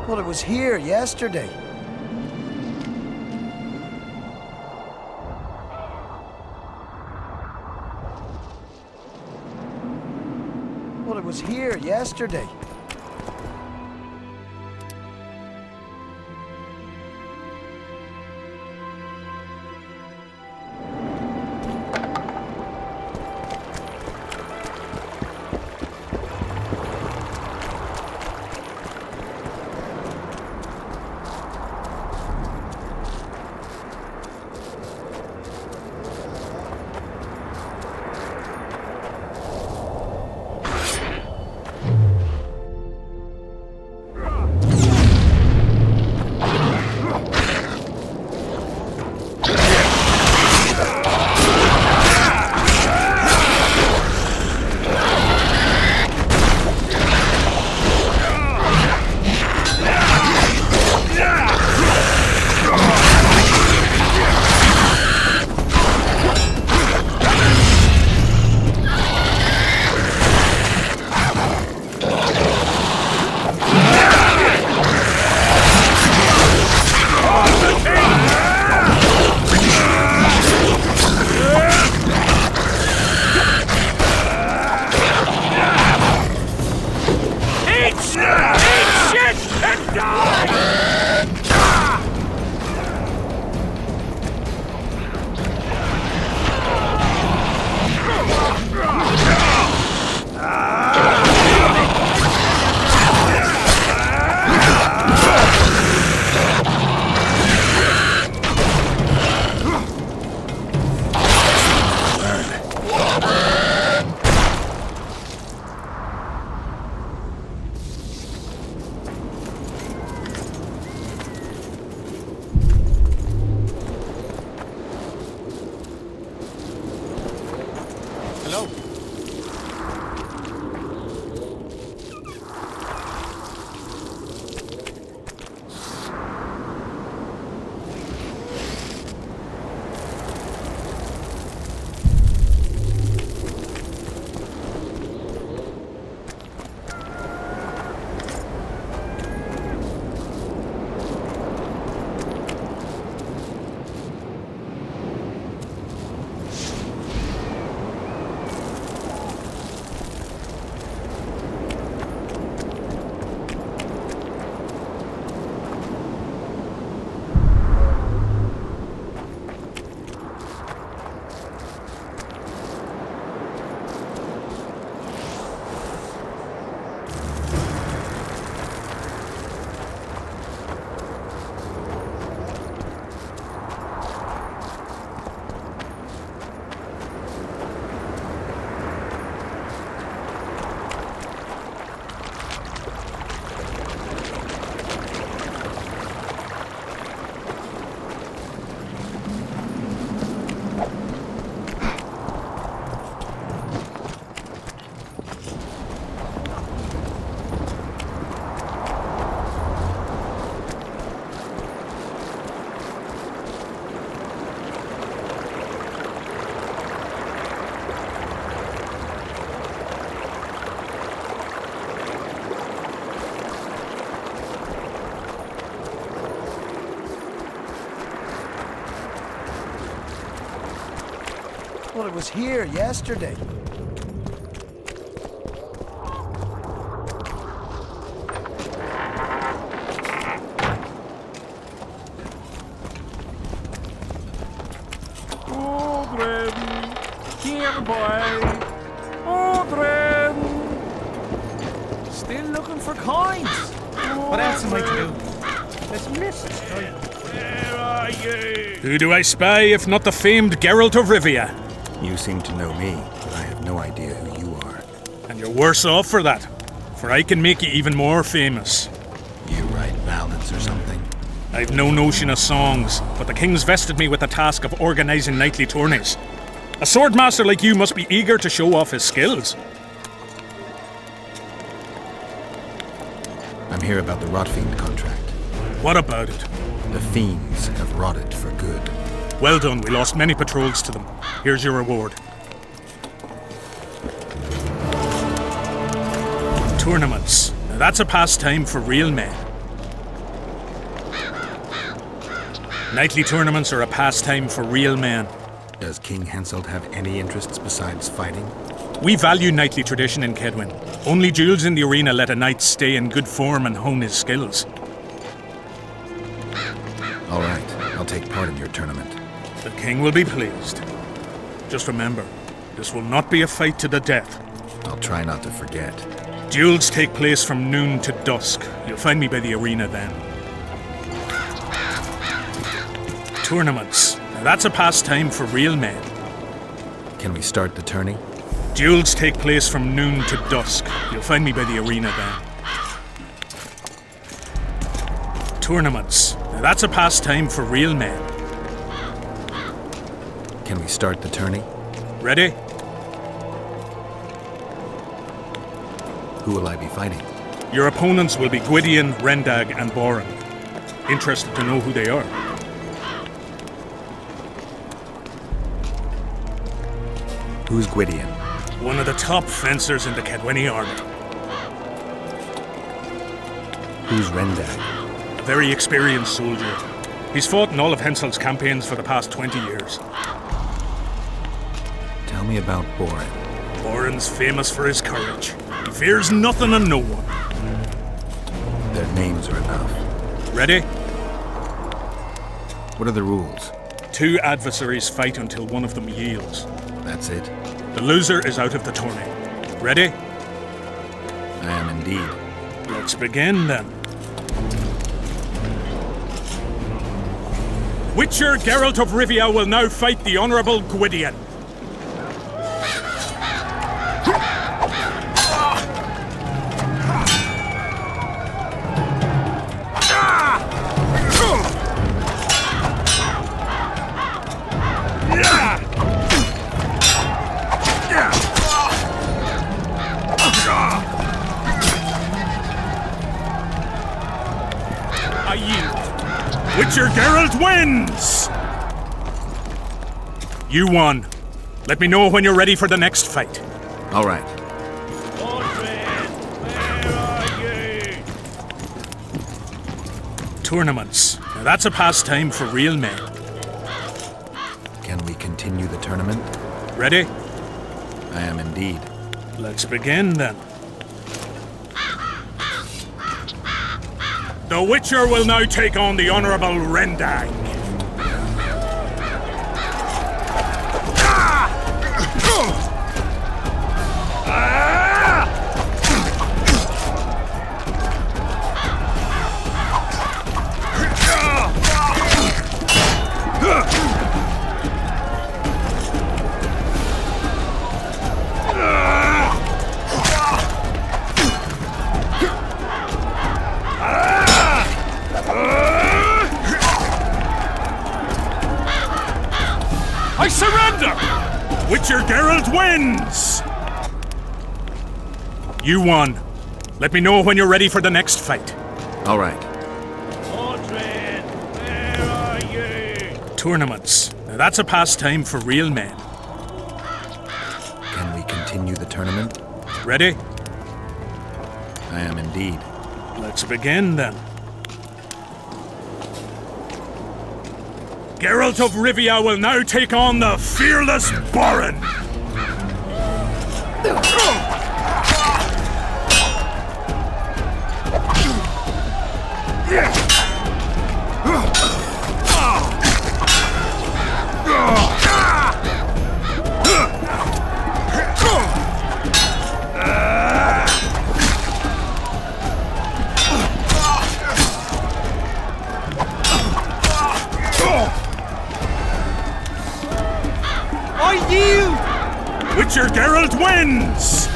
Well, it was here yesterday. Well, it was here yesterday. Hello. Well, it was here yesterday. Here, boy. Audrey. Still looking for coins. What else am I to do? Let's miss it. Where are you? Who do I spy if not the famed Geralt of Rivia? You seem to know me, but I have no idea who you are. And you're worse off for that, for I can make you even more famous. You write ballads or something? I've no notion of songs, but the king's vested me with the task of organising knightly tourneys. A swordmaster like you must be eager to show off his skills. I'm here about the Rotfiend contract. What about it? The fiends have rotted for good. Well done, we lost many patrols to them. Here's your reward. Tournaments. Now that's a pastime for real men. Knightly tournaments are a pastime for real men. Does King Henselt have any interests besides fighting? We value knightly tradition in Kedwin. Only duels in the arena let a knight stay in good form and hone his skills. All right, I'll take part in your tournament. The king will be pleased. Just remember, this will not be a fight to the death. I'll try not to forget. Duels take place from noon to dusk. You'll find me by the arena then. Tournaments. Now that's a pastime for real men. Can we start the tourney? Duels take place from noon to dusk. You'll find me by the arena then. Tournaments. Now that's a pastime for real men. Can we start the tourney? Ready? Who will I be fighting? Your opponents will be Gwydion, Rendag, and Boran. Interested to know who they are? Who's Gwydion? One of the top fencers in the Kedweni army. Who's Rendag? A very experienced soldier. He's fought in all of Henselt's campaigns for the past 20 years. Tell me about Boran. Boran's famous for his courage. He fears nothing and no one. Their names are enough. Ready? What are the rules? 2 adversaries fight until one of them yields. That's it? The loser is out of the tourney. Ready? I am indeed. Let's begin then. Witcher Geralt of Rivia will now fight the Honourable Gwydion. I yield. Witcher Geralt wins! You won. Let me know when you're ready for the next fight. All right. Mordred, where are you? Tournaments. Now that's a pastime for real men. Can we continue the tournament? Ready? I am indeed. Let's begin then. The Witcher will now take on the Honourable Rendag. I surrender! Witcher Geralt wins! You won. Let me know when you're ready for the next fight. All right. Mordred, where are you? Tournaments. Now that's a pastime for real men. Can we continue the tournament? Ready? I am indeed. Let's begin then. Geralt of Rivia will now take on the fearless Boran. I yield! Witcher Geralt wins!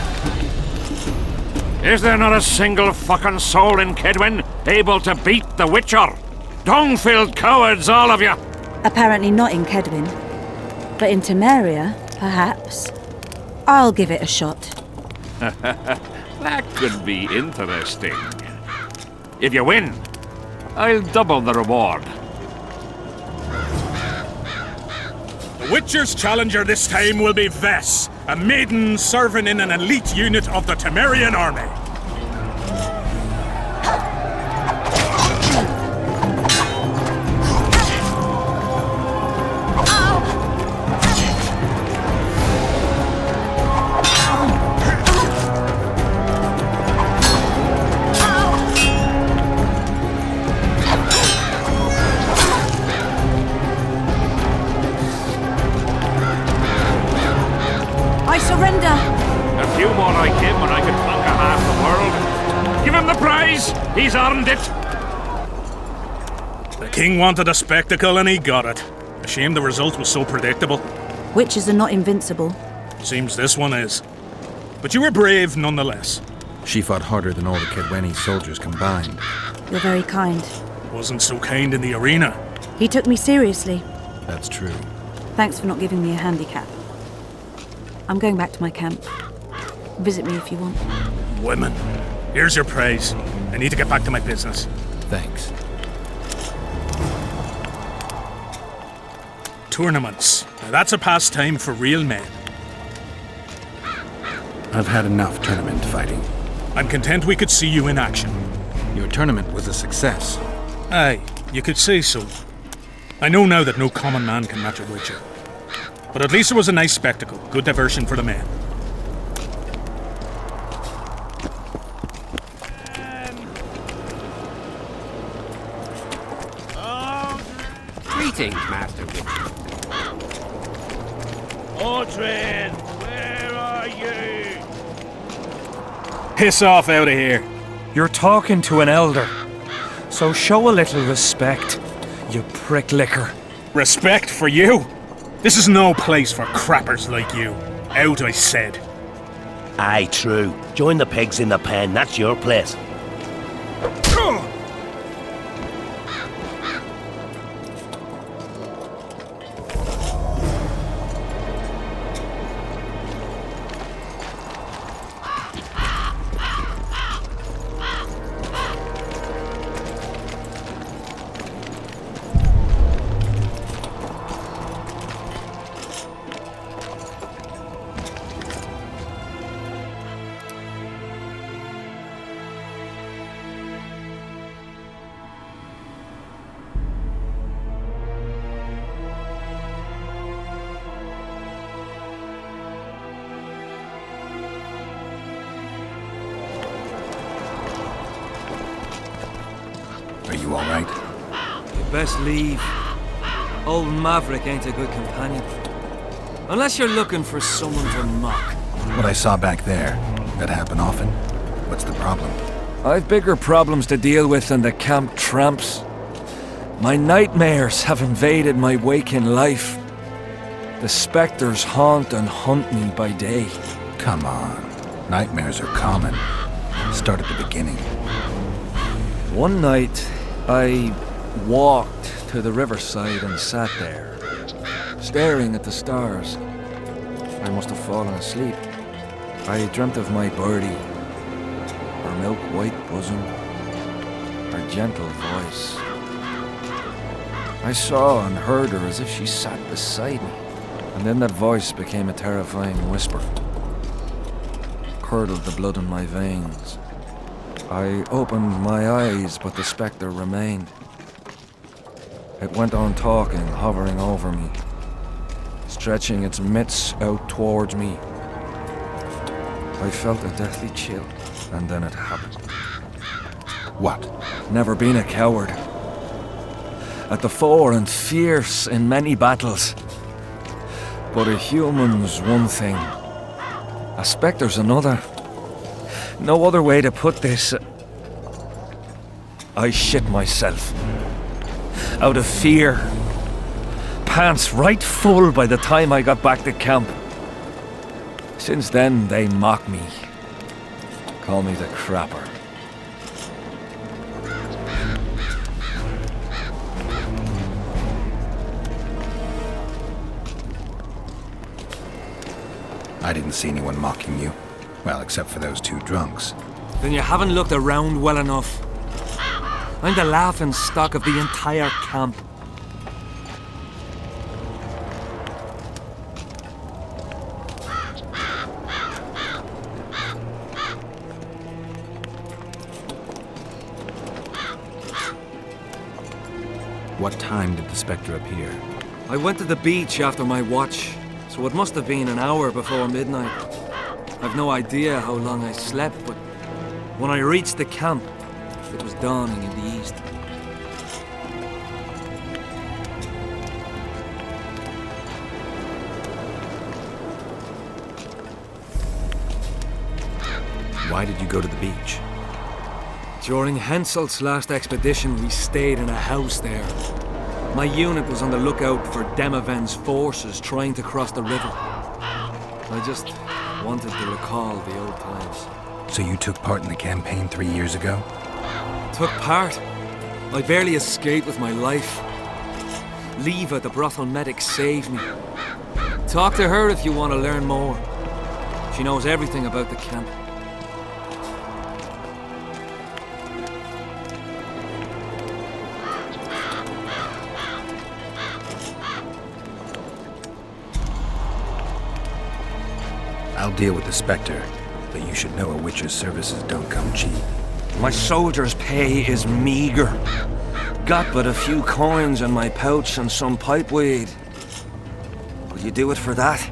Is there not a single fucking soul in Kedwin able to beat the Witcher? Dung-filled cowards, all of you! Apparently not in Kedwin. But in Temeria, perhaps. I'll give it a shot. That could be interesting. If you win, I'll double the reward. The Witcher's challenger this time will be Vess, a maiden serving in an elite unit of the Temerian army. He's earned it. The king wanted a spectacle and he got it. A shame the result was so predictable. Witches are not invincible. Seems this one is. But you were brave nonetheless. She fought harder than all the Kedweni soldiers combined. You're very kind. Wasn't so kind in the arena. He took me seriously. That's true. Thanks for not giving me a handicap. I'm going back to my camp. Visit me if you want. Women. Here's your praise. I need to get back to my business. Thanks. Tournaments. Now that's a pastime for real men. I've had enough tournament fighting. I'm content we could see you in action. Your tournament was a success. Aye, you could say so. I know now that no common man can match a witcher. But at least it was a nice spectacle. Good diversion for the men. Greetings, Master Witcher. Audrey, where are you? Piss off out of here. You're talking to an elder, so show a little respect, you prick licker. Respect for you? This is no place for crappers like you. Out, I said. Aye, true. Join the pigs in the pen, that's your place. Are you all right? You best leave. Old Maverick ain't a good companion. Unless you're looking for someone to mock. What I saw back there, that happen often? What's the problem? I've bigger problems to deal with than the camp tramps. My nightmares have invaded my waking life. The specters haunt and hunt me by day. Come on. Nightmares are common. Start at the beginning. One night, I walked to the riverside and sat there, staring at the stars. I must have fallen asleep. I dreamt of my birdie, her milk-white bosom, her gentle voice. I saw and heard her as if she sat beside me, and then that voice became a terrifying whisper. Curdled the blood in my veins. I opened my eyes, but the spectre remained. It went on talking, hovering over me, stretching its mitts out towards me. I felt a deathly chill, and then it happened. What? Never been a coward. At the fore and fierce in many battles. But a human's one thing, a spectre's another. No other way to put this. I shit myself. Out of fear. Pants right full by the time I got back to camp. Since then, they mock me. Call me the crapper. I didn't see anyone mocking you. Well, except for those two drunks. Then you haven't looked around well enough. I'm the laughing stock of the entire camp. What time did the spectre appear? I went to the beach after my watch, so it must have been an hour before midnight. I've no idea how long I slept, but when I reached the camp, it was dawning in the east. Why did you go to the beach? During Henselt's last expedition, we stayed in a house there. My unit was on the lookout for Demaven's forces trying to cross the river. I just wanted to recall the old times. So you took part in the campaign 3 years ago? Took part? I barely escaped with my life. Leva, the brothel medic, saved me. Talk to her if you want to learn more. She knows everything about the camp. I'll deal with the Spectre, but you should know a witcher's services don't come cheap. My soldier's pay is meager. Got but a few coins in my pouch and some pipeweed. Will you do it for that?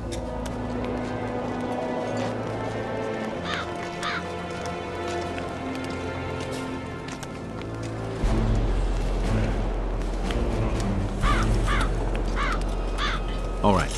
All right.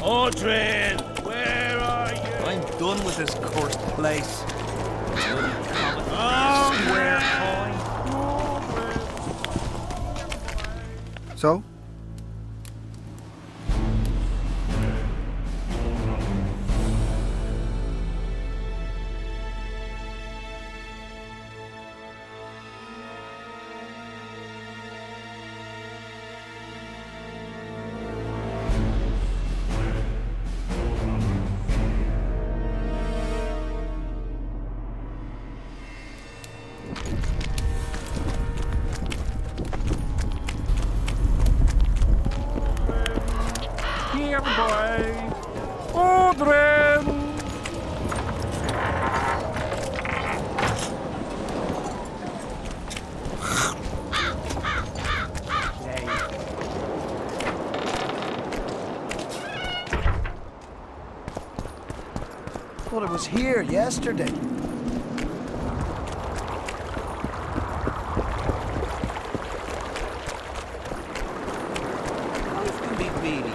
Audrin, where are you? I'm done with this cursed place. So? Here, boy. Audrin! Well, it was here yesterday. Life can be really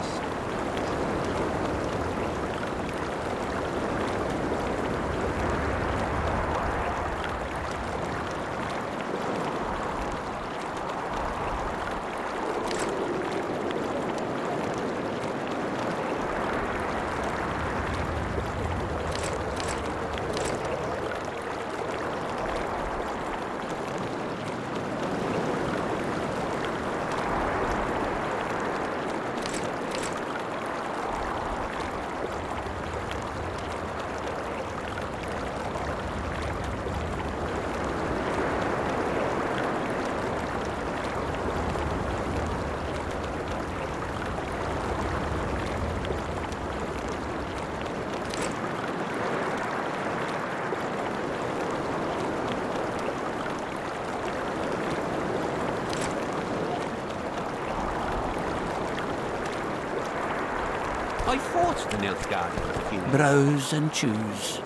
I fought the Nilfgaard with a few browse and choose.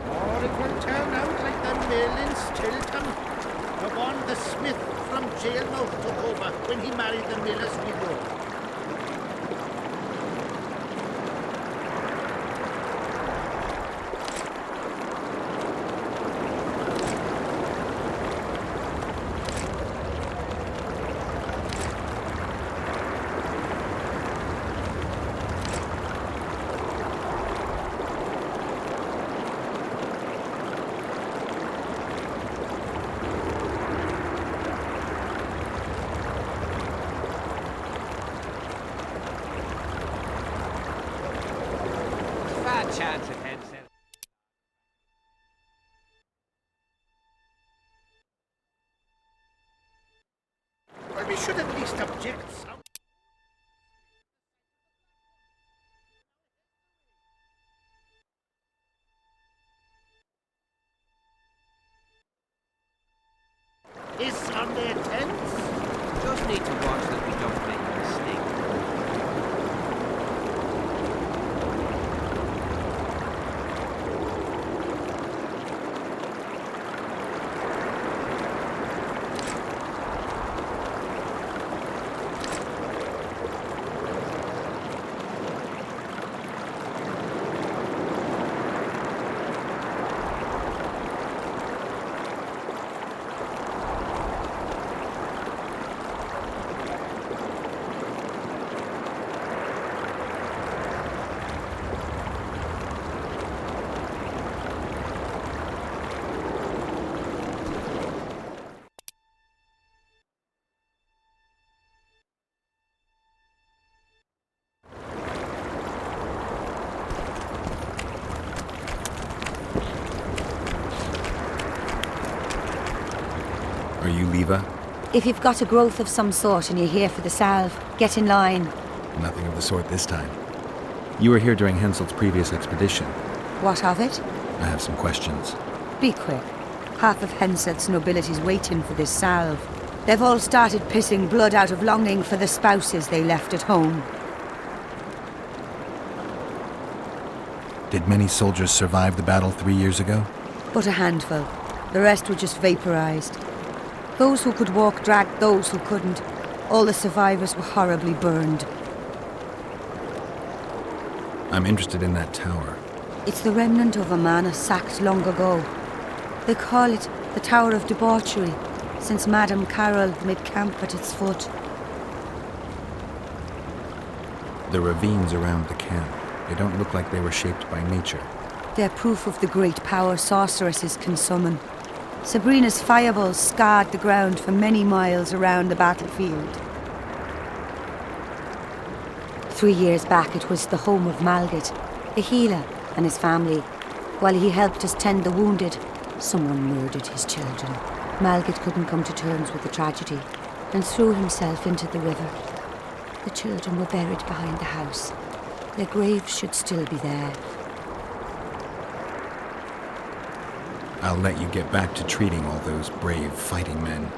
Or it will turn out like the mill in Stilton. The one the smith from Jailmouth took over when he married the miller's widow. chance at Henson. Well, we should at least object some. Is on their tents? Just need to watch that we don't make a mistake. Are you Leva? If you've got a growth of some sort and you're here for the salve, get in line. Nothing of the sort this time. You were here during Henselt's previous expedition. What of it? I have some questions. Be quick. Half of Henselt's nobility's waiting for this salve. They've all started pissing blood out of longing for the spouses they left at home. Did many soldiers survive the battle 3 years ago? But a handful. The rest were just vaporized. Those who could walk dragged those who couldn't. All the survivors were horribly burned. I'm interested in that tower. It's the remnant of a manor sacked long ago. They call it the Tower of Debauchery, since Madame Carol made camp at its foot. The ravines around the camp, they don't look like they were shaped by nature. They're proof of the great power sorceresses can summon. Sabrina's fireballs scarred the ground for many miles around the battlefield. 3 years back, it was the home of Malgit, a healer, and his family. While he helped us tend the wounded, someone murdered his children. Malgit couldn't come to terms with the tragedy and threw himself into the river. The children were buried behind the house. Their graves should still be there. I'll let you get back to treating all those brave fighting men.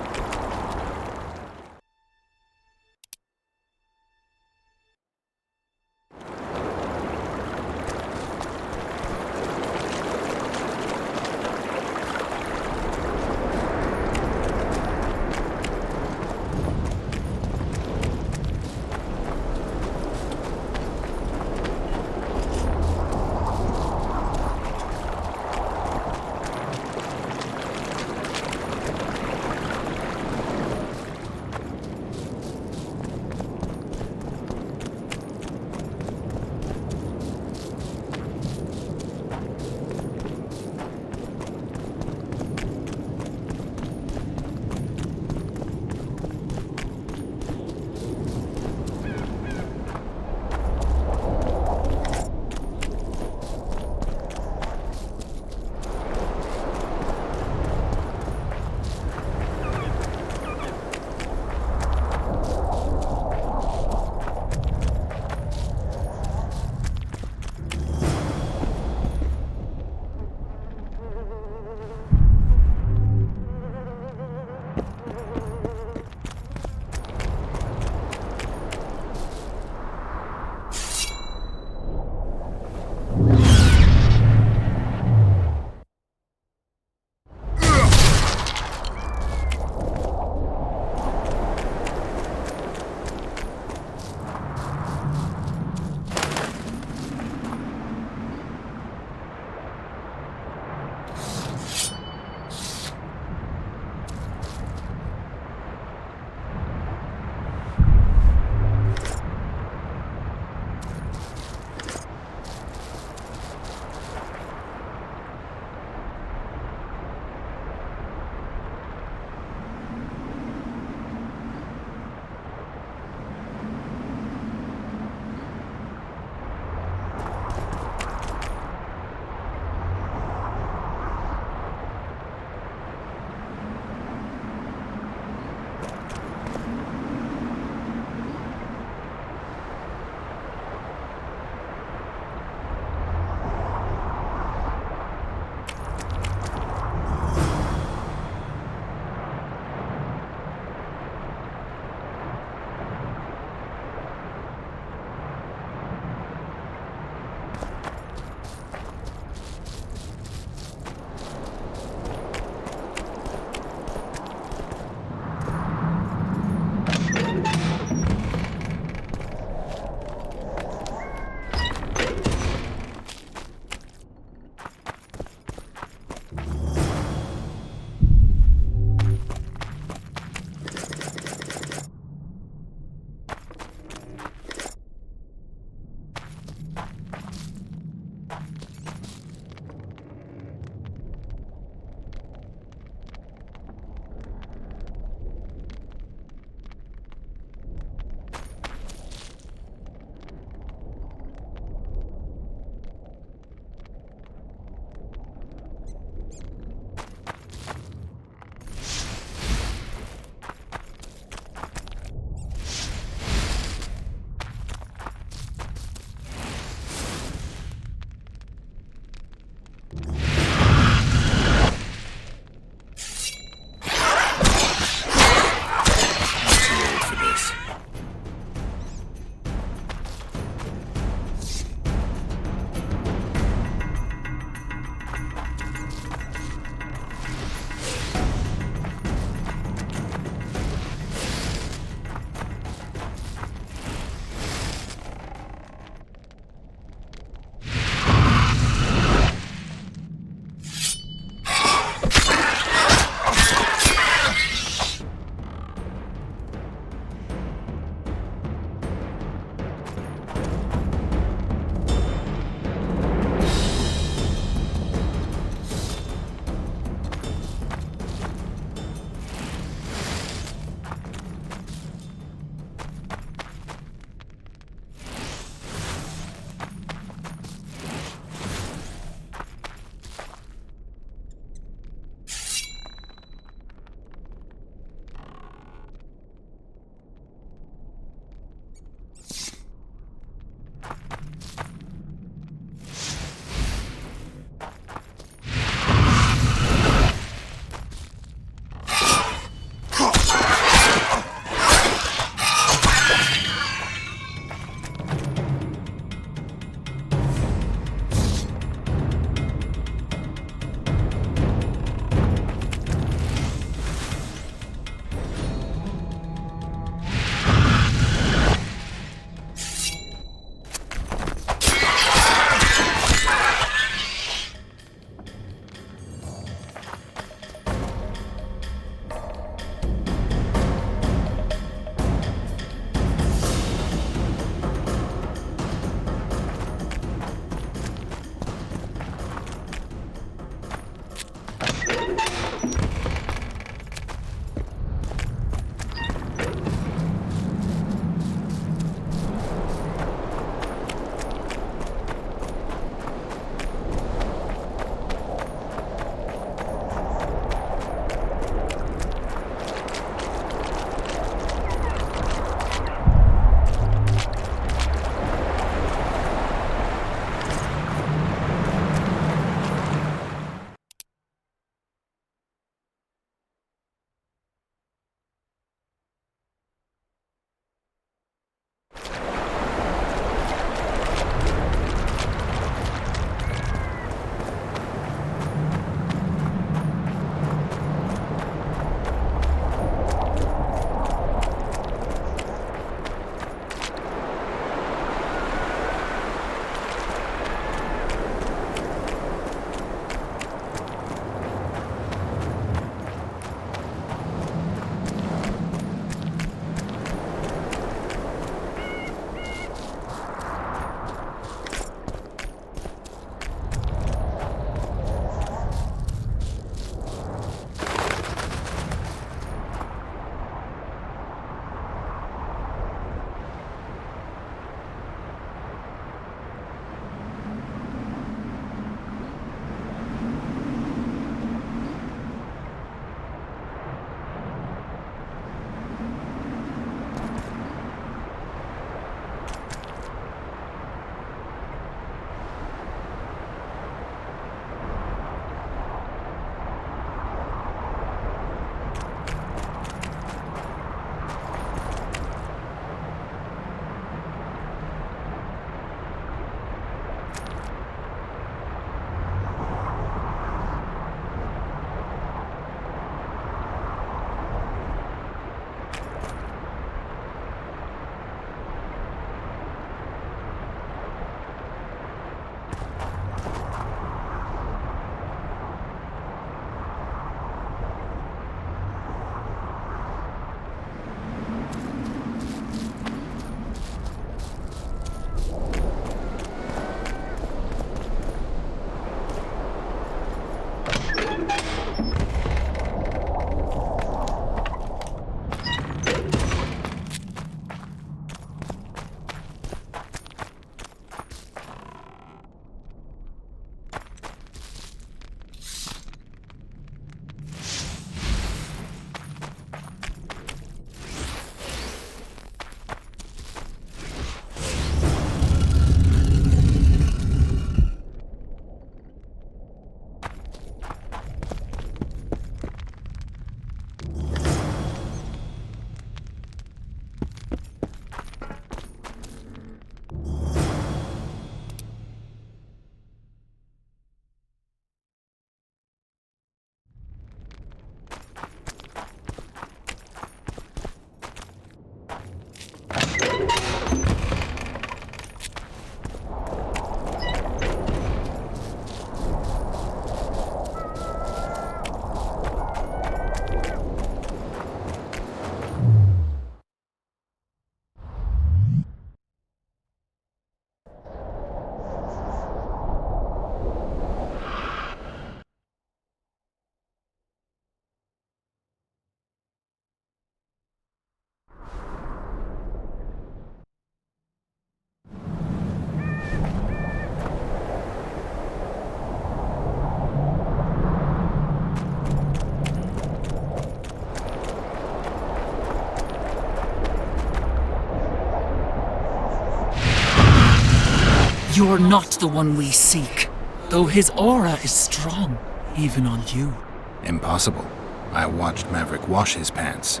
You're not the one we seek, though his aura is strong, even on you. Impossible. I watched Maverick wash his pants.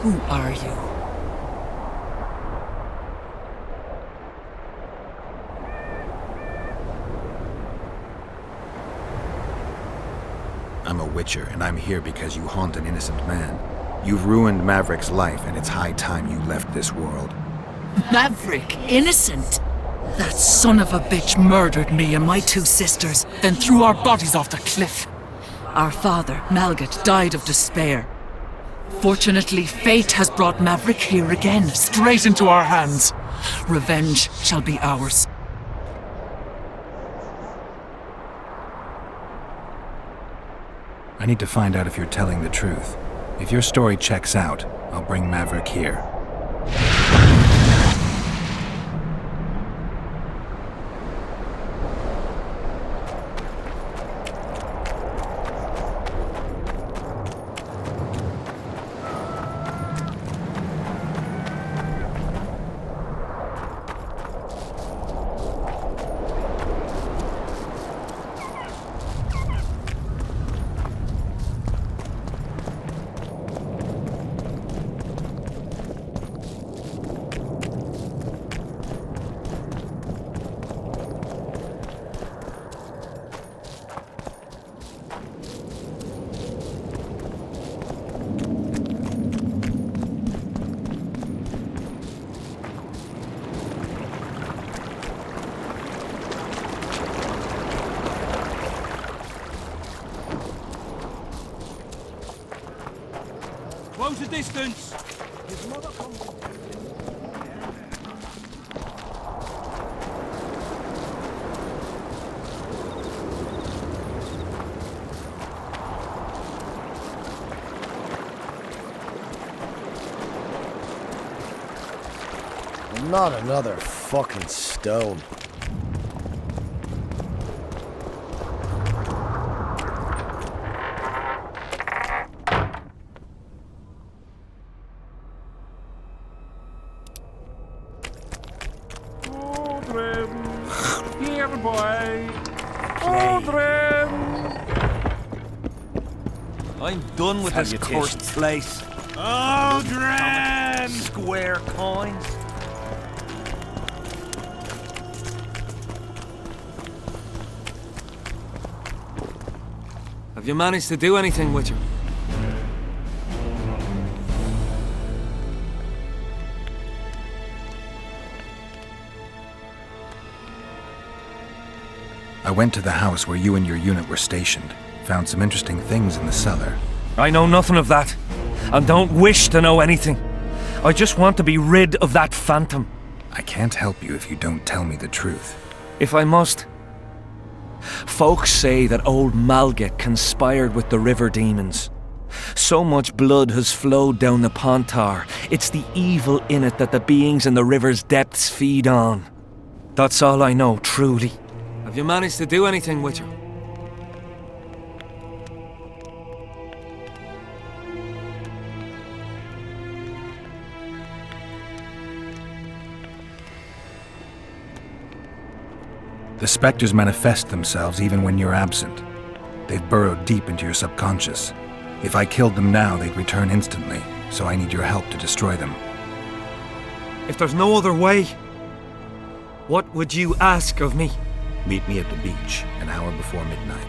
Who are you? I'm a Witcher, and I'm here because you haunt an innocent man. You've ruined Maverick's life, and it's high time you left this world. Maverick, innocent? That son of a bitch murdered me and my 2 sisters, then threw our bodies off the cliff. Our father, Malgat, died of despair. Fortunately, fate has brought Maverick here again, straight into our hands. Revenge shall be ours. I need to find out if you're telling the truth. If your story checks out, I'll bring Maverick here. Close the distance! Not another fucking stone. Here, boy. Children. I'm done with this cursed place. Children. Square coins. Have you managed to do anything, Witcher? I went to the house where you and your unit were stationed. Found some interesting things in the cellar. I know nothing of that, and don't wish to know anything. I just want to be rid of that phantom. I can't help you if you don't tell me the truth. If I must. Folks say that old Malgat conspired with the river demons. So much blood has flowed down the Pontar. It's the evil in it that the beings in the river's depths feed on. That's all I know, truly. Have you managed to do anything, Witcher? The specters manifest themselves even when you're absent. They've burrowed deep into your subconscious. If I killed them now, they'd return instantly, so I need your help to destroy them. If there's no other way, what would you ask of me? Meet me at the beach, an hour before midnight.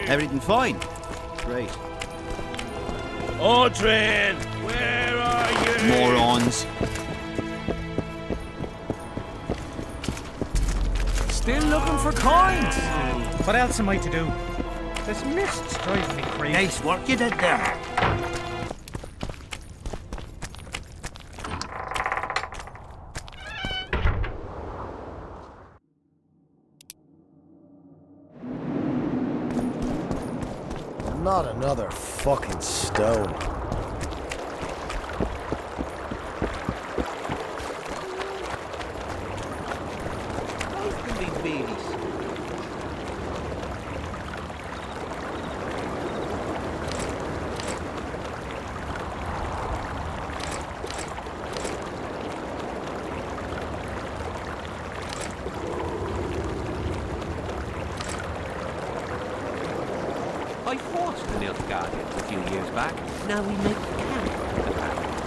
Everything fine? Great. Audrin, where are you? Morons. Still looking for coins. What else am I to do? This mist's driving me crazy. Nice work you did there. Not another fucking stone. I fought the Nilfgaardians a few years back. Now we make camp with the paladins.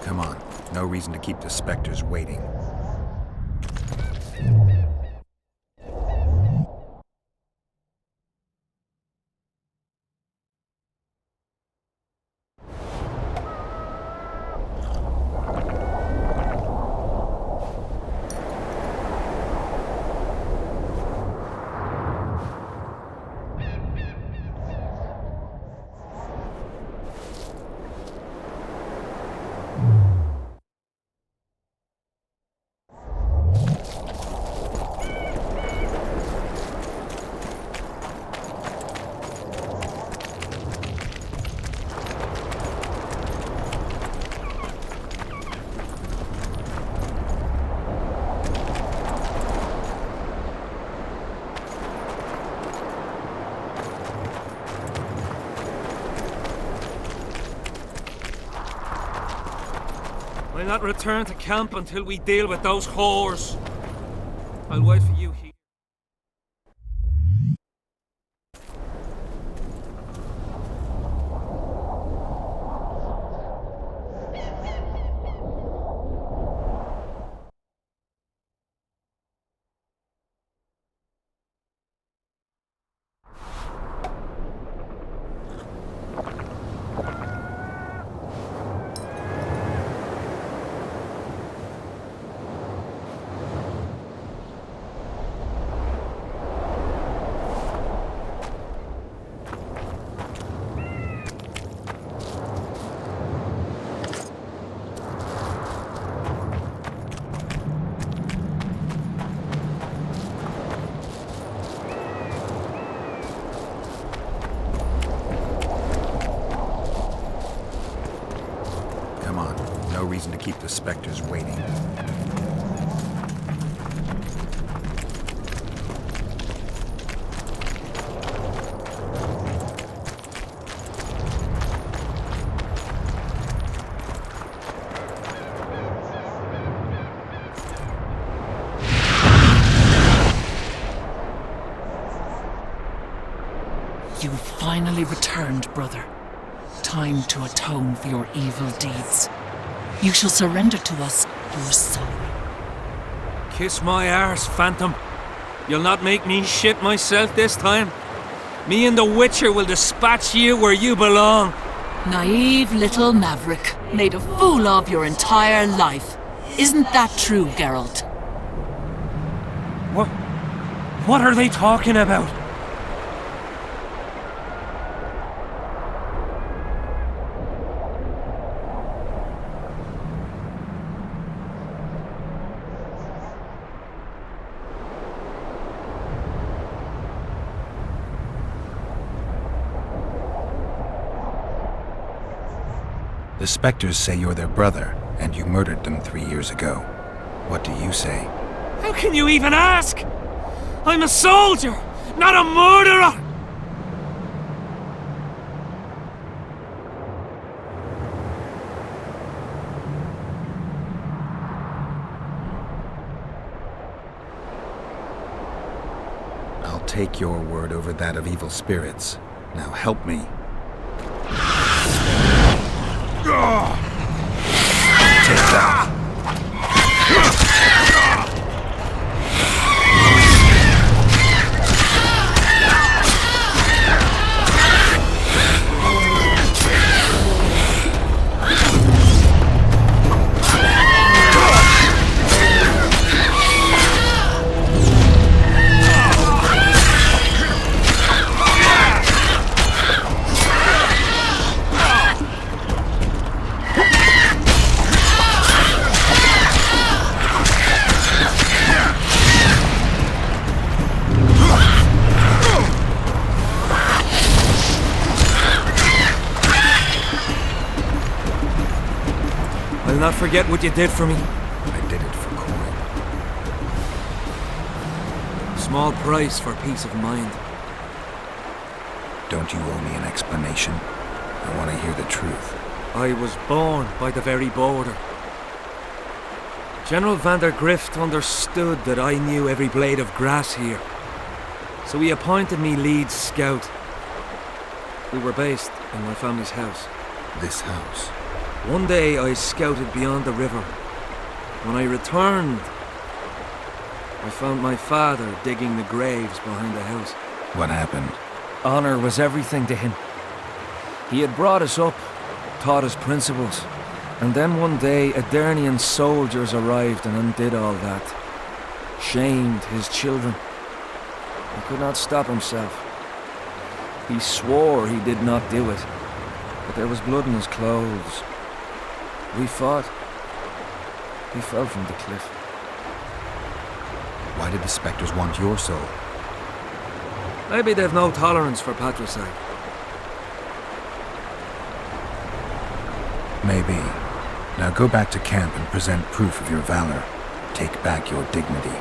Come on. No reason to keep the specters waiting. I'll not return to camp until we deal with those whores. I'll wait for you here. Come on. No reason to keep the specters waiting. You finally returned, brother. Time to atone for your evil deeds. You shall surrender to us your soul. Kiss my arse, Phantom. You'll not make me shit myself this time. Me and the Witcher will dispatch you where you belong. Naive little maverick, made a fool of your entire life. Isn't that true, Geralt? What are they talking about? The specters say you're their brother, and you murdered them 3 years ago. What do you say? How can you even ask? I'm a soldier, not a murderer! I'll take your word over that of evil spirits. Now help me. Take that. not forget what you did for me. I did it for coin. Small price for peace of mind. Don't you owe me an explanation? I want to hear the truth. I was born by the very border. General van der Grift understood that I knew every blade of grass here. So he appointed me lead scout. We were based in my family's house. This house? One day I scouted beyond the river. When I returned, I found my father digging the graves behind the house. What happened? Honor was everything to him. He had brought us up, taught us principles. And then one day, Adernian soldiers arrived and undid all that. Shamed his children. He could not stop himself. He swore he did not do it, but there was blood in his clothes. We fought. He fell from the cliff. Why did the Spectres want your soul? Maybe they've no tolerance for patricide. Maybe. Now go back to camp and present proof of your valor. Take back your dignity.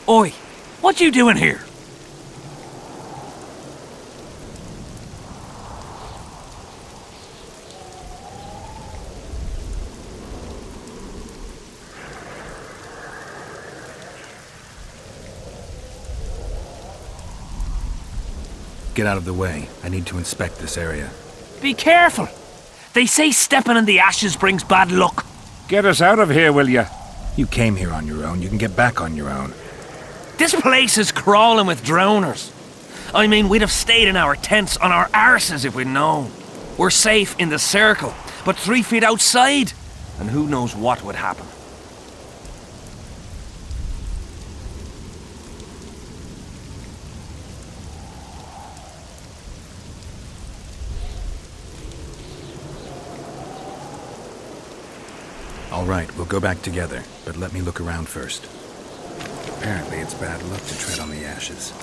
Oi, what you doing here? Get out of the way. I need to inspect this area. Be careful. They say stepping in the ashes brings bad luck. Get us out of here, will you? You came here on your own. You can get back on your own. This place is crawling with drowners. I mean, we'd have stayed in our tents on our arses if we'd known. We're safe in the circle, but 3 feet outside, and who knows what would happen. All right, we'll go back together, but let me look around first. Apparently it's bad luck to tread on the ashes.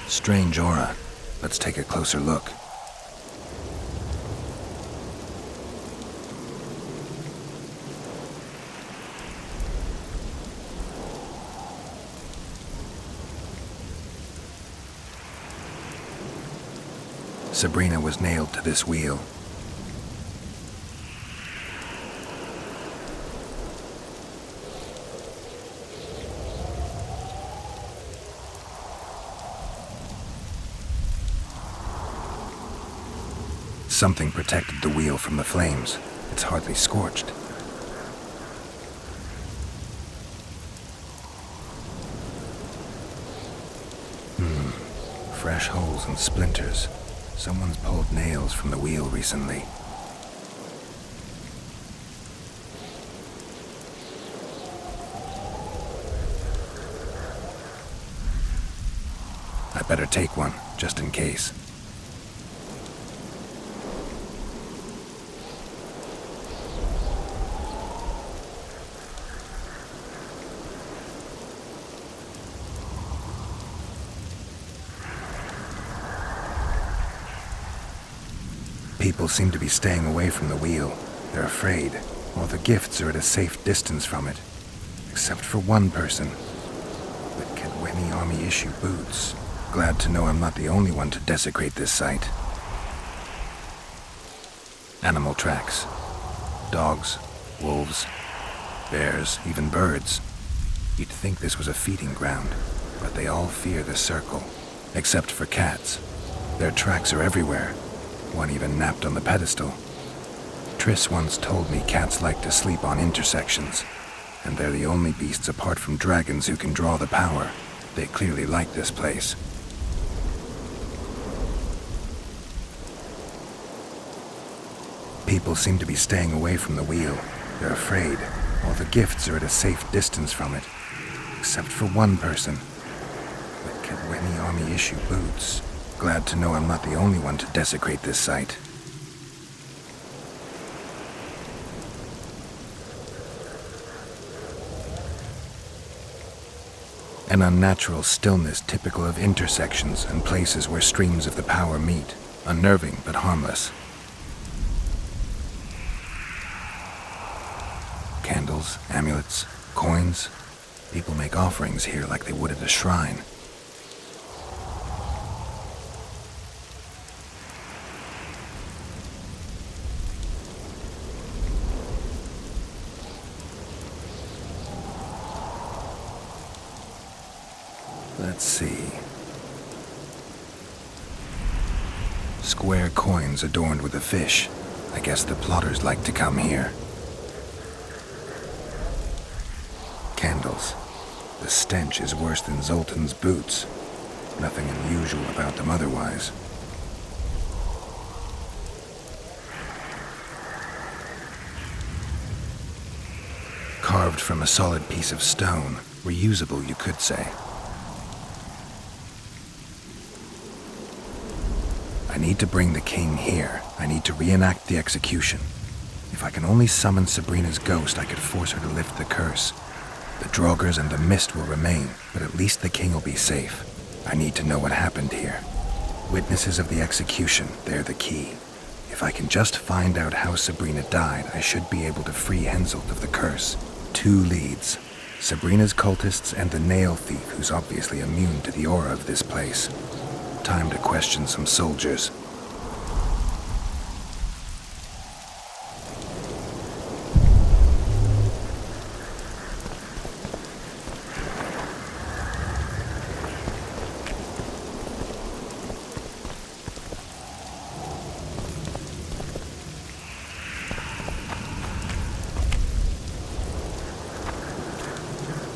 Strange aura. Let's take a closer look. Sabrina was nailed to this wheel. Something protected the wheel from the flames. It's hardly scorched. Fresh holes and splinters. Someone's pulled nails from the wheel recently. I better take one, just in case. People seem to be staying away from the wheel. They're afraid. All the gifts are at a safe distance from it. Except for one person. With Kedweni Army issue boots. Glad to know I'm not the only one to desecrate this site. Animal tracks. Dogs, wolves, bears, even birds. You'd think this was a feeding ground, but they all fear the circle. Except for cats. Their tracks are everywhere. One even napped on the pedestal. Triss once told me cats like to sleep on intersections, and they're the only beasts apart from dragons who can draw the power. They clearly like this place. People seem to be staying away from the wheel. They're afraid. All the gifts are at a safe distance from it. Except for one person. With Kedweni Army issue boots. Glad to know I'm not the only one to desecrate this site. An unnatural stillness typical of intersections and places where streams of the power meet. Unnerving, but harmless. Candles, amulets, coins. People make offerings here like they would at a shrine. Let's see. Square coins adorned with a fish. I guess the plotters like to come here. Candles. The stench is worse than Zoltan's boots. Nothing unusual about them otherwise. Carved from a solid piece of stone. Reusable, you could say. I need to bring the king here. I need to reenact the execution. If I can only summon Sabrina's ghost, I could force her to lift the curse. The Draugrs and the mist will remain, but at least the king will be safe. I need to know what happened here. Witnesses of the execution, they're the key. If I can just find out how Sabrina died, I should be able to free Henselt of the curse. 2 leads. Sabrina's cultists and the nail thief, who's obviously immune to the aura of this place. Time to question some soldiers.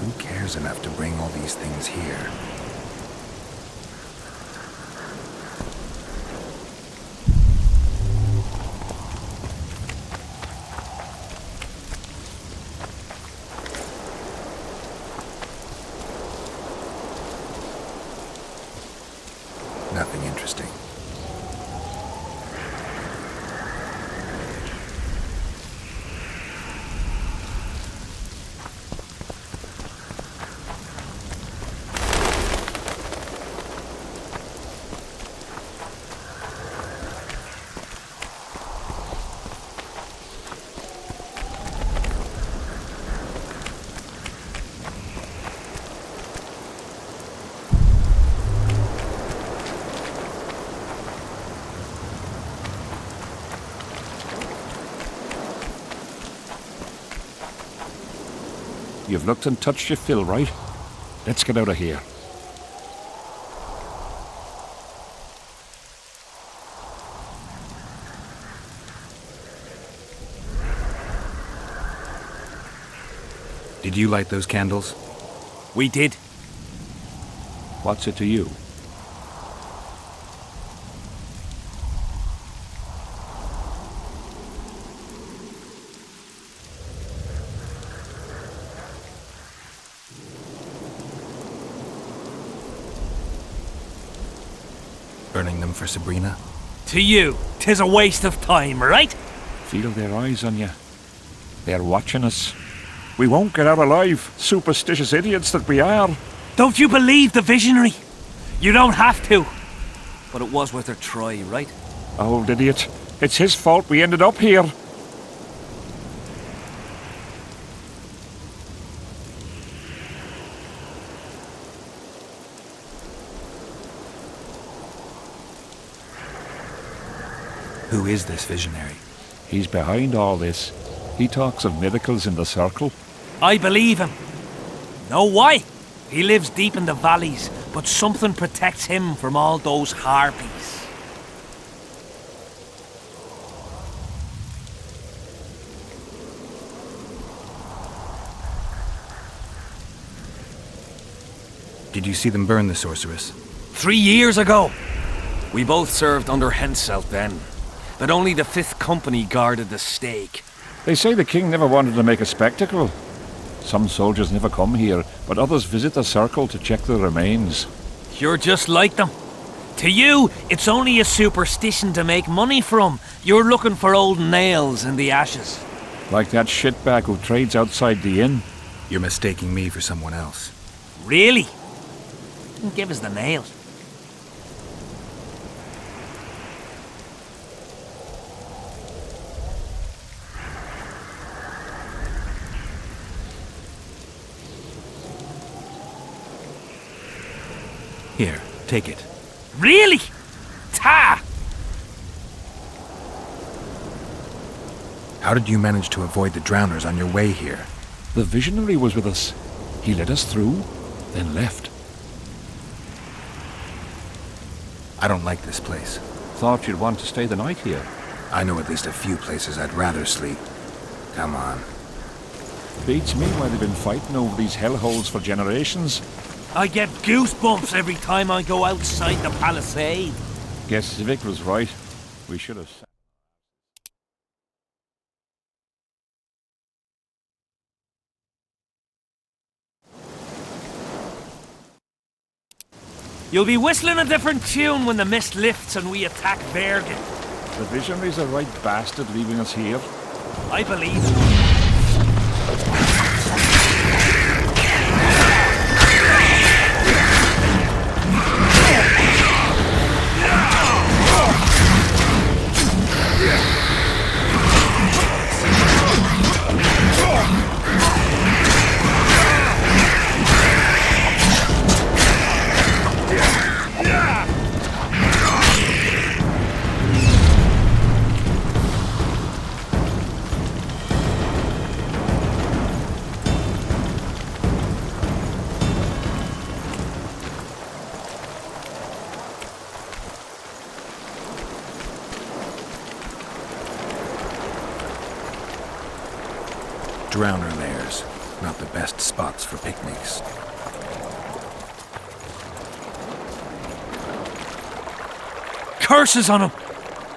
Who cares enough to bring all these things here? Nothing interesting. You've looked and touched your fill, right? Let's get out of here. Did you light those candles? We did. What's it to you? Burning them for Sabrina? To you, 'tis a waste of time, right? Feel their eyes on you. They're watching us. We won't get out alive, superstitious idiots that we are. Don't you believe the visionary? You don't have to. But it was worth a try, right? Old idiot. It's his fault we ended up here. Who is this visionary? He's behind all this. He talks of miracles in the circle. I believe him. Know why? He lives deep in the valleys, but something protects him from all those harpies. Did you see them burn the sorceress? 3 years ago. We both served under Henselt then, but only the 5th Company guarded the stake. They say the king never wanted to make a spectacle. Some soldiers never come here, but others visit the circle to check the remains. You're just like them. To you, it's only a superstition to make money from. You're looking for old nails in the ashes. Like that shitbag who trades outside the inn. You're mistaking me for someone else. Really? Give us the nails. Here, take it. Really? Ta! How did you manage to avoid the drowners on your way here? The visionary was with us. He led us through, then left. I don't like this place. Thought you'd want to stay the night here. I know at least a few places I'd rather sleep. Come on. Beats me why they've been fighting over these hellholes for generations. I get goosebumps every time I go outside the palisade. Guess Vic was right. We should have... You'll be whistling a different tune when the mist lifts and we attack Bergen. The visionary's a right bastard leaving us here. I believe it. Drowner lairs, not the best spots for picnics. Curses on him!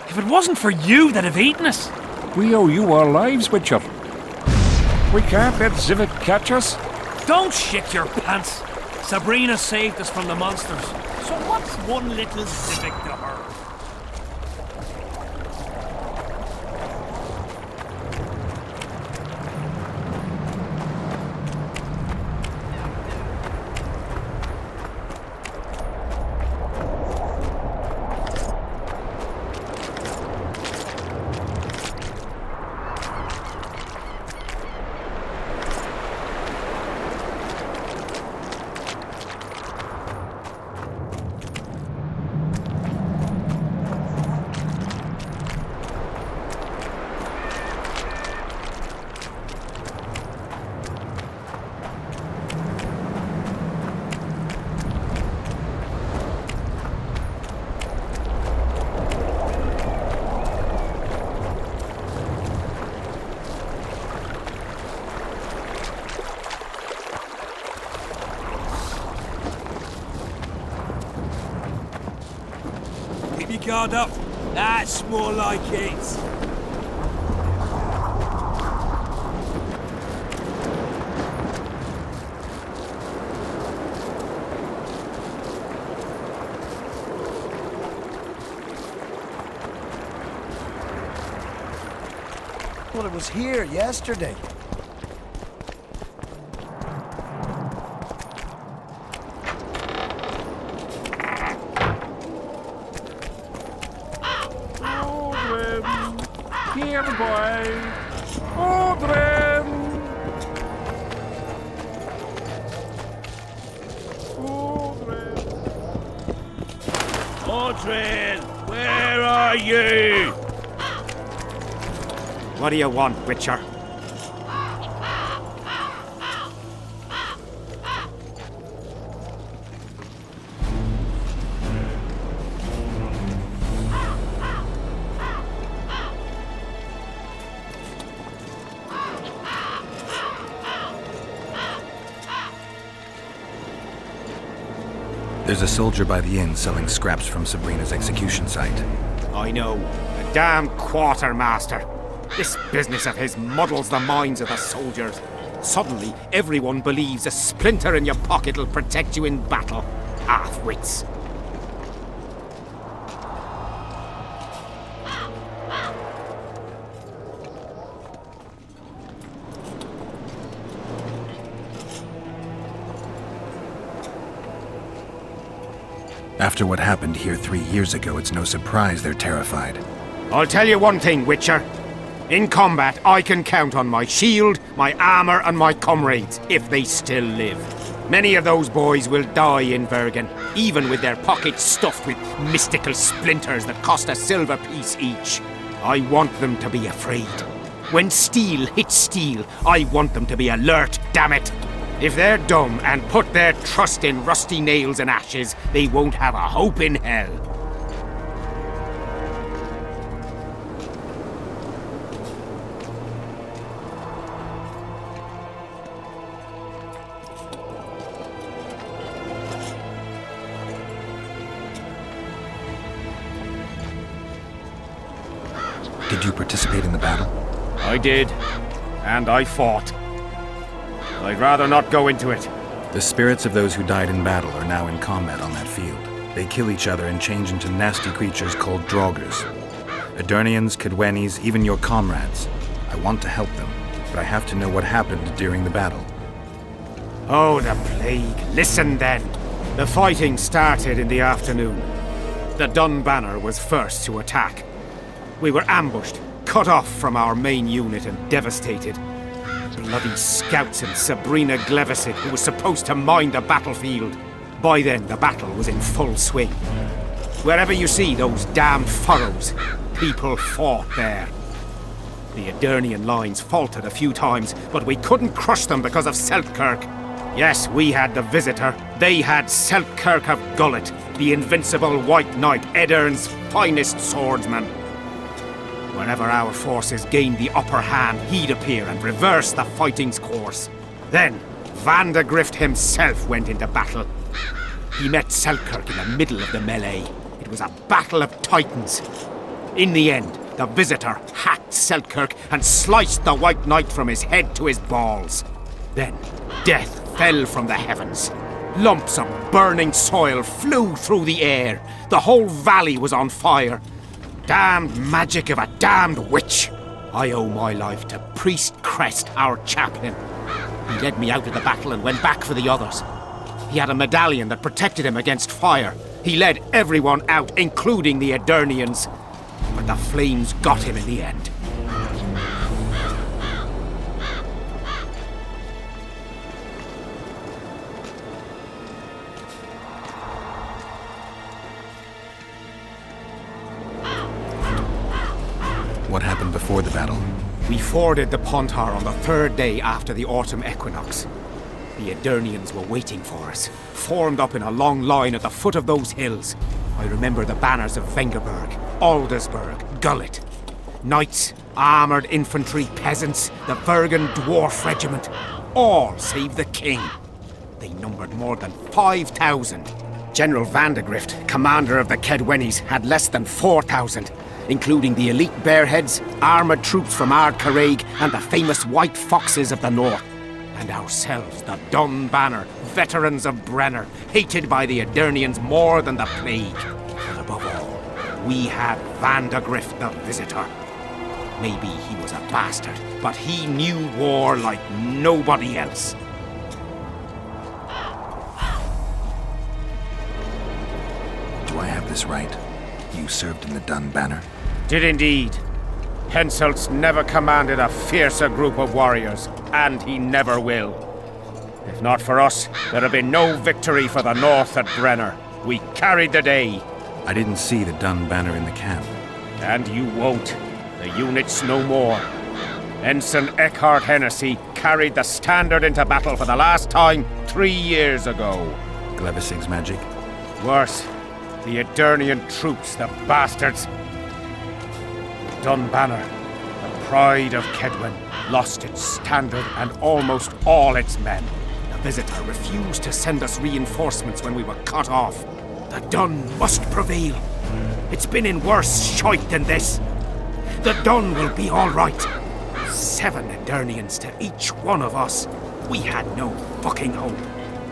If it wasn't for you, they'd have eaten us. We owe you our lives, Witcher. We can't let Zivik catch us. Don't shit your pants. Sabrina saved us from the monsters. So what's one little civic to her? Keep your guard up. That's more like it. Well, it was here yesterday. Here, boy. Odrin! Odrin, where are you? What do you want, Witcher? There's a soldier by the inn selling scraps from Sabrina's execution site. I know. A damn quartermaster. This business of his muddles the minds of the soldiers. Suddenly, everyone believes a splinter in your pocket will protect you in battle. Half-wits. After what happened here 3 years ago, it's no surprise they're terrified. I'll tell you one thing, Witcher. In combat, I can count on my shield, my armor, and my comrades, if they still live. Many of those boys will die in Bergen, even with their pockets stuffed with mystical splinters that cost a silver piece each. I want them to be afraid. When steel hits steel, I want them to be alert, damn it! If they're dumb and put their trust in rusty nails and ashes, they won't have a hope in hell. Did you participate in the battle? I did, and I fought. I'd rather not go into it. The spirits of those who died in battle are now in combat on that field. They kill each other and change into nasty creatures called Draugrs. Edirnians, Cadwenis, even your comrades. I want to help them, but I have to know what happened during the battle. Oh, the plague. Listen then. The fighting started in the afternoon. The Dun Banner was first to attack. We were ambushed, cut off from our main unit and devastated. Bloody scouts and Sabrina Glevisit, who was supposed to mind the battlefield. By then, the battle was in full swing. Wherever you see those damned furrows, people fought there. The Edirnian lines faltered a few times, but we couldn't crush them because of Seltkirk. Yes, we had the Visitor. They had Seltkirk of Gullet, the invincible White Knight, Edirn's finest swordsman. Wherever our forces gained the upper hand, he'd appear and reverse the fighting's course. Then, Vandegrift himself went into battle. He met Selkirk in the middle of the melee. It was a battle of titans. In the end, the visitor hacked Selkirk and sliced the White Knight from his head to his balls. Then, death fell from the heavens. Lumps of burning soil flew through the air. The whole valley was on fire. Damned magic of a damned witch. I owe my life to Priest Crest, our chaplain. He led me out of the battle and went back for the others. He had a medallion that protected him against fire. He led everyone out, including the Edirnians. But the flames got him in the end. What happened before the battle? We forded the Pontar on the third day after the autumn equinox. The Edirnians were waiting for us, formed up in a long line at the foot of those hills. I remember the banners of Vengerberg, Aldersburg, Gullet. Knights, armoured infantry, peasants, the Vergen Dwarf Regiment. All save the king. They numbered more than 5,000. General Vandegrift, commander of the Kedwennies, had less than 4,000. Including the elite Bearheads, armoured troops from Ard Caraig, and the famous White Foxes of the North. And ourselves, the Dun Banner, veterans of Brenner, hated by the Edirnians more than the plague. But above all, we had Vandegrift the Visitor. Maybe he was a bastard, but he knew war like nobody else. Do I have this right? You served in the Dun Banner? Did indeed. Henselt's never commanded a fiercer group of warriors, and he never will. If not for us, there'd have been no victory for the North at Brenner. We carried the day. I didn't see the Dun Banner in the camp. And you won't. The unit's no more. Ensign Eckhart Hennessy carried the standard into battle for the last time 3 years ago. Glevisig's magic? Worse. The Edirnian troops, the bastards. Dun Banner, the pride of Kedwen, lost its standard and almost all its men. The Visitor refused to send us reinforcements when we were cut off. The Dun must prevail. It's been in worse shite than this. The Dun will be all right. 7 Edirnians to each one of us. We had no fucking hope.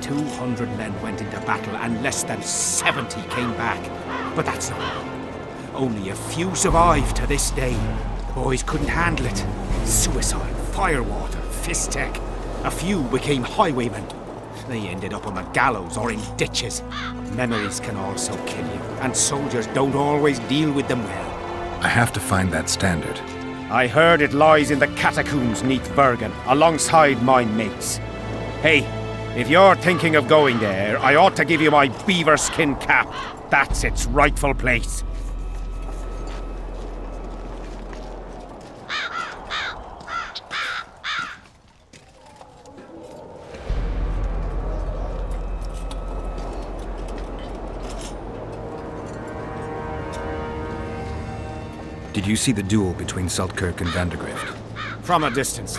200 men went into battle and less than 70 came back. But that's not all. Only a few survived to this day. The boys couldn't handle it. Suicide, firewater, fistek. A few became highwaymen. They ended up on the gallows or in ditches. Memories can also kill you, and soldiers don't always deal with them well. I have to find that standard. I heard it lies in the catacombs neath Bergen, alongside my mates. Hey, if you're thinking of going there, I ought to give you my beaver skin cap. That's its rightful place. Did you see the duel between Selkirk and Vandegrift? From a distance.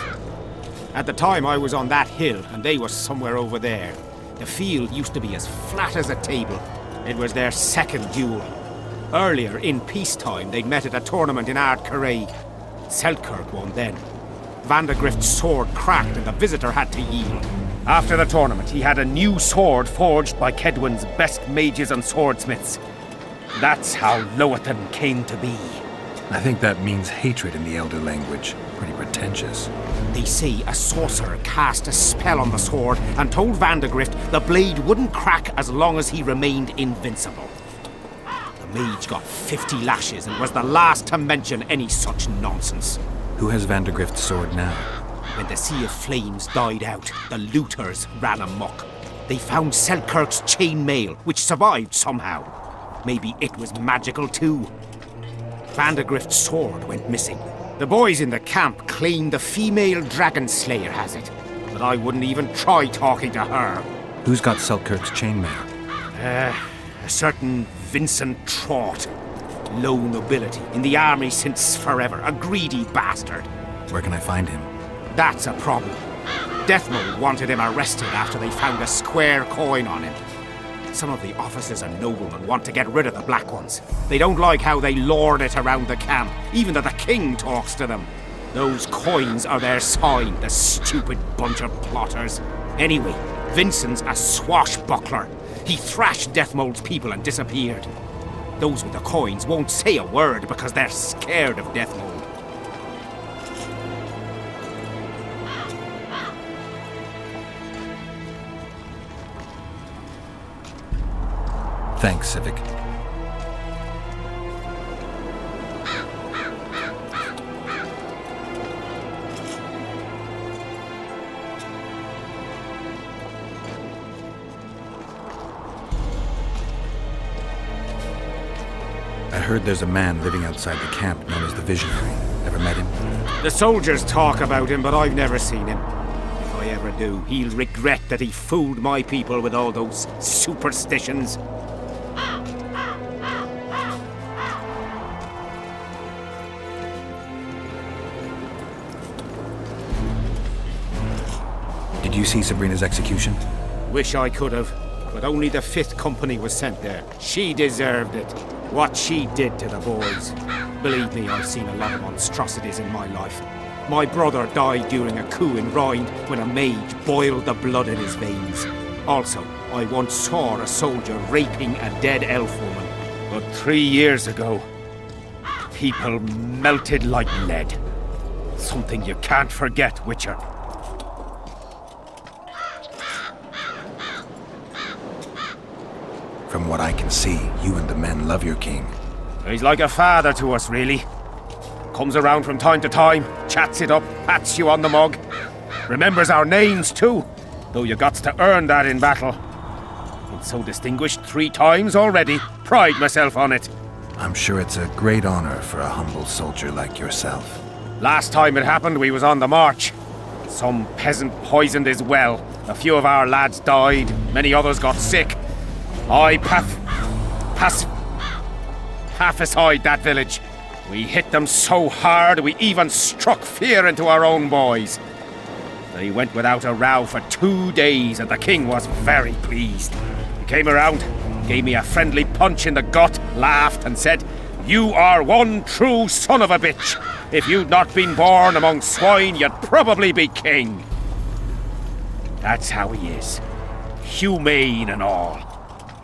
At the time I was on that hill, and they were somewhere over there. The field used to be as flat as a table. It was their second duel. Earlier, in peacetime, they'd met at a tournament in Ard Caraig. Selkirk won then. Vandegrift's sword cracked and the Visitor had to yield. After the tournament, he had a new sword forged by Kedwen's best mages and swordsmiths. That's how Loathan came to be. I think that means hatred in the Elder language. Pretty pretentious. They say a sorcerer cast a spell on the sword and told Vandegrift the blade wouldn't crack as long as he remained invincible. The mage got 50 lashes and was the last to mention any such nonsense. Who has Vandegrift's sword now? When the Sea of Flames died out, the looters ran amok. They found Selkirk's chainmail, which survived somehow. Maybe it was magical too. Vandegrift's sword went missing. The boys in the camp claim the female dragon slayer has it, but I wouldn't even try talking to her. Who's got Selkirk's chainmail? A certain Vincent Trott. Low nobility, in the army since forever, a greedy bastard. Where can I find him? That's a problem. Deathmold wanted him arrested after they found a square coin on him. Some of the officers and noblemen want to get rid of the black ones. They don't like how they lord it around the camp, even though the king talks to them. Those coins are their sign, the stupid bunch of plotters. Anyway, Vincent's a swashbuckler. He thrashed Deathmold's people and disappeared. Those with the coins won't say a word because they're scared of Deathmold. Thanks, Civic. I heard there's a man living outside the camp known as the Visionary. Ever met him? The soldiers talk about him, but I've never seen him. If I ever do, he'll regret that he fooled my people with all those superstitions. Did you see Sabrina's execution? Wish I could have, but only the 5th Company was sent there. She deserved it. What she did to the boys. Believe me, I've seen a lot of monstrosities in my life. My brother died during a coup in Rhine when a mage boiled the blood in his veins. Also, I once saw a soldier raping a dead elf woman. But 3 years ago, people melted like lead. Something you can't forget, Witcher. From what I can see, you and the men love your king. He's like a father to us, really. Comes around from time to time, chats it up, pats you on the mug. Remembers our names, too, though you got to earn that in battle. Been so distinguished 3 times already. Pride myself on it. I'm sure it's a great honor for a humble soldier like yourself. Last time it happened, we was on the march. Some peasant poisoned his well. A few of our lads died, many others got sick. I pacified that village. We hit them so hard, we even struck fear into our own boys. They went without a row for 2 days, and the king was very pleased. He came around, gave me a friendly punch in the gut, laughed and said, "You are one true son of a bitch. If you'd not been born among swine, you'd probably be king." That's how he is. Humane and all.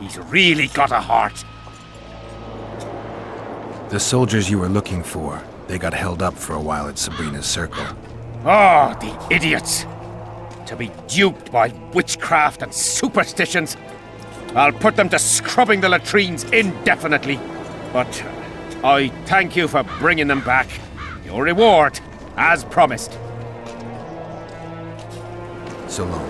He's really got a heart. The soldiers you were looking for, they got held up for a while at Sabrina's circle. Oh, the idiots! To be duped by witchcraft and superstitions. I'll put them to scrubbing the latrines indefinitely. But I thank you for bringing them back. Your reward, as promised. So long.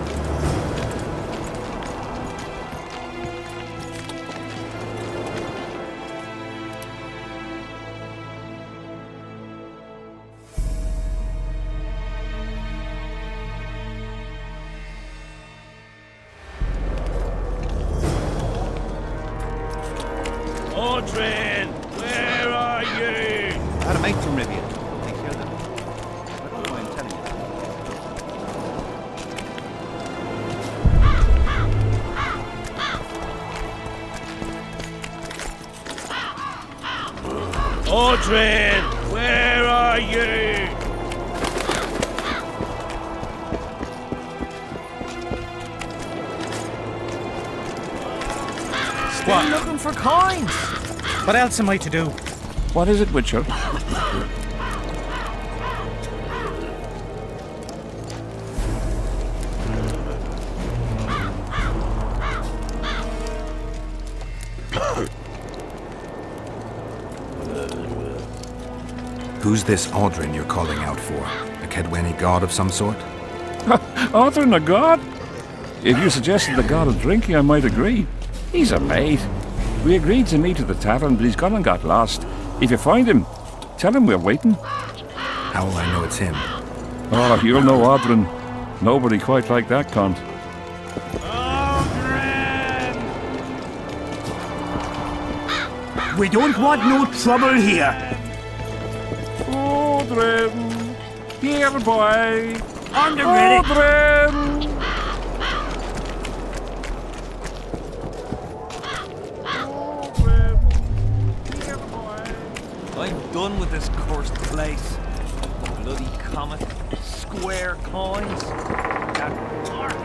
Audrin, where are you? I had a mate from Rivian. Take care of them. I don't mind telling you. Audrin, where are you? Still looking for coins. What else am I to do? What is it, Witcher? Who's this Audrin you're calling out for? A Kedweni god of some sort? Audrin, a god? If you suggested the god of drinking, I might agree. He's a mate. We agreed to meet at the tavern, but he's gone and got lost. If you find him, tell him we're waiting. How will I know it's him? Oh, you'll know Audrin. Nobody quite like that cunt. We don't want no trouble here. Children, here, boy. On the ready. Children. I'm done with this cursed place. Bloody comet, square coins. That mark.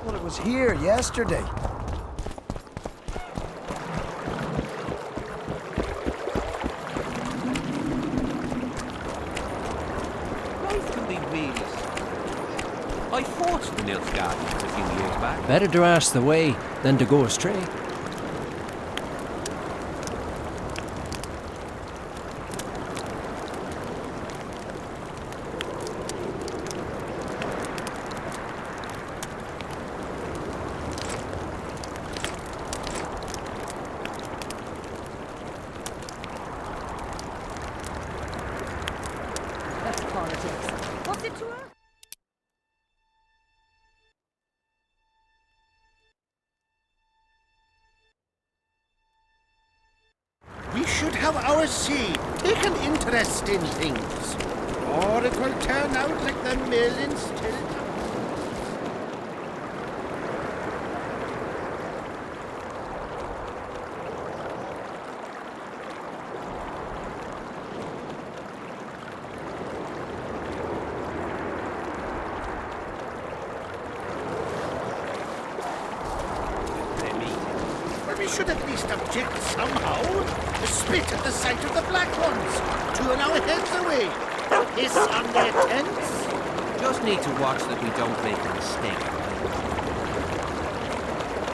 Well, it was here yesterday. Life can be really simple. I fought the Nilfgaardians a few years back. Better to ask the way than to go astray. That's politics. What's it to her? We should have our say, take an interest in things. Or it will turn out like the mill in Stilton. Well, we should at least object somehow. The spit at the sight of the black ones. Turn our heads away. Piss on their tents. Just need to watch that we don't make a mistake.